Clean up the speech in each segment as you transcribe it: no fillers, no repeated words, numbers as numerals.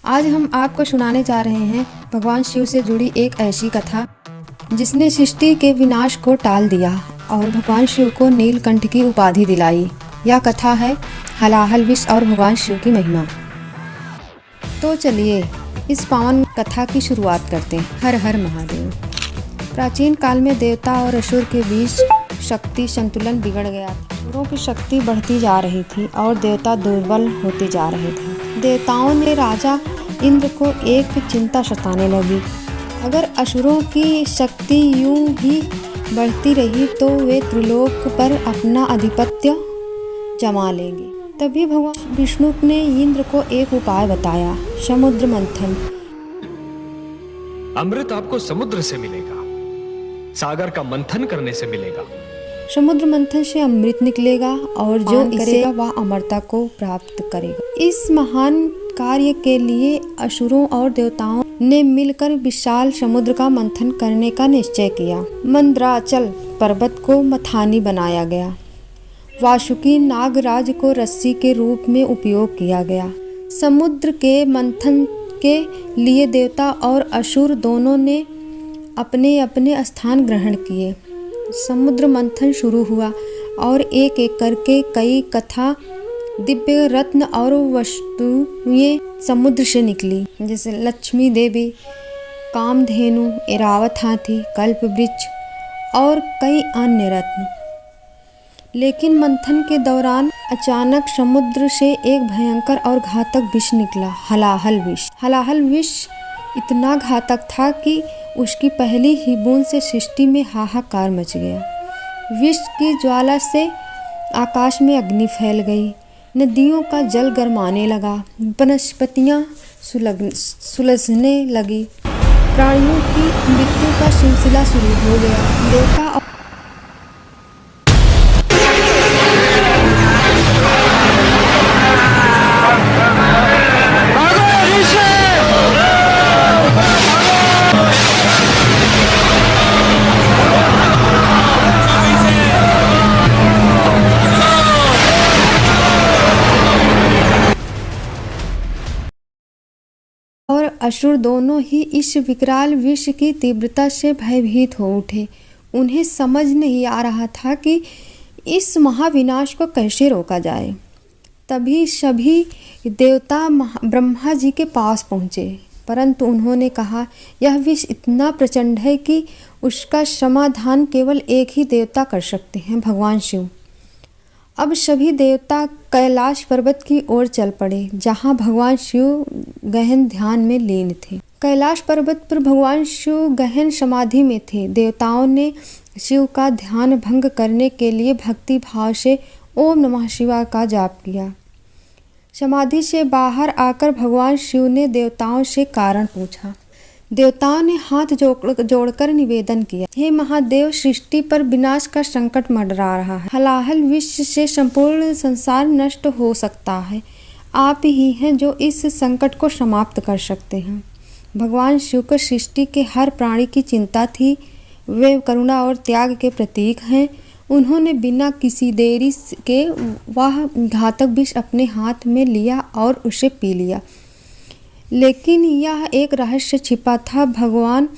आज हम आपको सुनाने जा रहे हैं भगवान शिव से जुड़ी एक ऐसी कथा जिसने सृष्टि के विनाश को टाल दिया और भगवान शिव को नीलकंठ की उपाधि दिलाई। यह कथा है हलाहल विष और भगवान शिव की महिमा। तो चलिए इस पावन कथा की शुरुआत करते हैं। हर हर महादेव। प्राचीन काल में देवता और असुर के बीच शक्ति संतुलन बिगड़ गया। असुरों की शक्ति बढ़ती जा रही थी और देवता दुर्बल होते जा रहे थे। देवताओं ने राजा इंद्र को एक चिंता सताने लगी। अगर असुरों की शक्ति यूं ही बढ़ती रही तो वे त्रिलोक पर अपना आधिपत्य जमा लेंगे। तभी भगवान विष्णु ने इंद्र को एक उपाय बताया, समुद्र मंथन। अमृत आपको समुद्र से मिलेगा, सागर का मंथन करने से मिलेगा। समुद्र मंथन से अमृत निकलेगा और जो करेगा वह अमरता को प्राप्त करेगा। इस महान कार्य के लिए असुरों और देवताओं ने मिलकर विशाल समुद्र का मंथन करने का निश्चय किया। मंदराचल पर्वत को मथानी बनाया गया। वासुकी नागराज को रस्सी के रूप में उपयोग किया गया। समुद्र के मंथन के लिए देवता और असुर दोनों ने अपने अपने स्थान ग्रहण किए। समुद्र मंथन शुरू हुआ और एक एक करके कई कथा दिव्य रत्न और वस्तुएं समुद्र से निकली, जैसे लक्ष्मी देवी, कामधेनु, ऐरावत हाथी, कल्प वृक्ष और कई अन्य रत्न। लेकिन मंथन के दौरान अचानक समुद्र से एक भयंकर और घातक विष निकला, हलाहल विष। हलाहल विष इतना घातक था कि उसकी पहली ही बूंद से सृष्टि में हाहाकार मच गया। विष की ज्वाला से आकाश में अग्नि फैल गई, नदियों का जल गरमाने लगा, वनस्पतियां सुलझने लगी, प्राणियों की मृत्यु का सिलसिला शुरू हो गया। देवता और असुर दोनों ही इस विकराल विष की तीव्रता से भयभीत हो उठे। उन्हें समझ नहीं आ रहा था कि इस महाविनाश को कैसे रोका जाए। तभी सभी देवता ब्रह्मा जी के पास पहुँचे, परंतु उन्होंने कहा, यह विष इतना प्रचंड है कि उसका समाधान केवल एक ही देवता कर सकते हैं, भगवान शिव। अब सभी देवता कैलाश पर्वत की ओर चल पड़े, जहां भगवान शिव गहन ध्यान में लीन थे। कैलाश पर्वत पर भगवान शिव गहन समाधि में थे। देवताओं ने शिव का ध्यान भंग करने के लिए भक्ति भाव से ओम नमः शिवाय का जाप किया। समाधि से बाहर आकर भगवान शिव ने देवताओं से कारण पूछा। देवताओं ने हाथ जोड़कर निवेदन किया, हे महादेव, सृष्टि पर विनाश का संकट मंडरा रहा है। हलाहल विष से संपूर्ण संसार नष्ट हो सकता है। आप ही हैं जो इस संकट को समाप्त कर सकते हैं। भगवान शिव को सृष्टि के हर प्राणी की चिंता थी। वे करुणा और त्याग के प्रतीक हैं। उन्होंने बिना किसी देरी के वह घातक विष अपने हाथ में लिया और उसे पी लिया। लेकिन यह एक रहस्य छिपा था। भगवान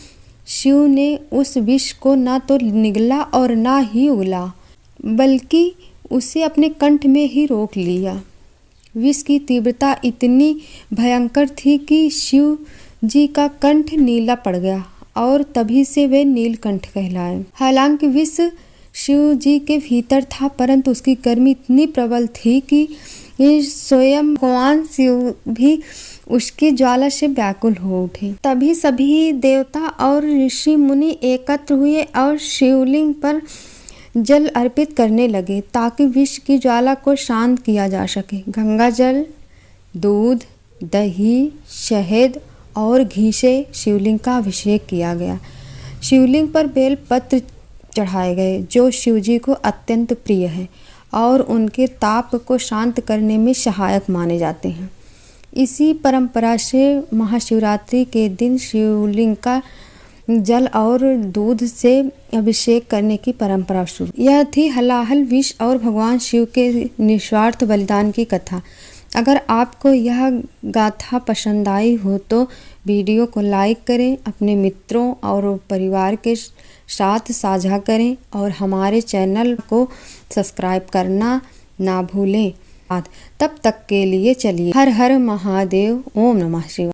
शिव ने उस विष को न तो निगला और न ही उगला, बल्कि उसे अपने कंठ में ही रोक लिया। विष की तीव्रता इतनी भयंकर थी कि शिव जी का कंठ नीला पड़ गया और तभी से वे नीलकंठ कहलाए। हालांकि विष शिव जी के भीतर था, परंतु उसकी गर्मी इतनी प्रबल थी कि स्वयं भगवान शिव भी उसकी ज्वाला से व्याकुल हो उठे। तभी सभी देवता और ऋषि मुनि एकत्र हुए और शिवलिंग पर जल अर्पित करने लगे ताकि विष की ज्वाला को शांत किया जा सके। गंगा जल, दूध, दही, शहद और घी से शिवलिंग का अभिषेक किया गया। शिवलिंग पर बेल पत्र चढ़ाए गए जो शिवजी को अत्यंत प्रिय है और उनके ताप को शांत करने में सहायक माने जाते हैं। इसी परंपरा से महाशिवरात्रि के दिन शिवलिंग का जल और दूध से अभिषेक करने की परंपरा शुरू। यह थी हलाहल विष और भगवान शिव के निस्वार्थ बलिदान की कथा। अगर आपको यह गाथा पसंद आई हो तो वीडियो को लाइक करें, अपने मित्रों और परिवार के साथ साझा करें और हमारे चैनल को सब्सक्राइब करना ना भूलें। तब तक के लिए चलिए हर हर महादेव, ओम नमः शिवाय।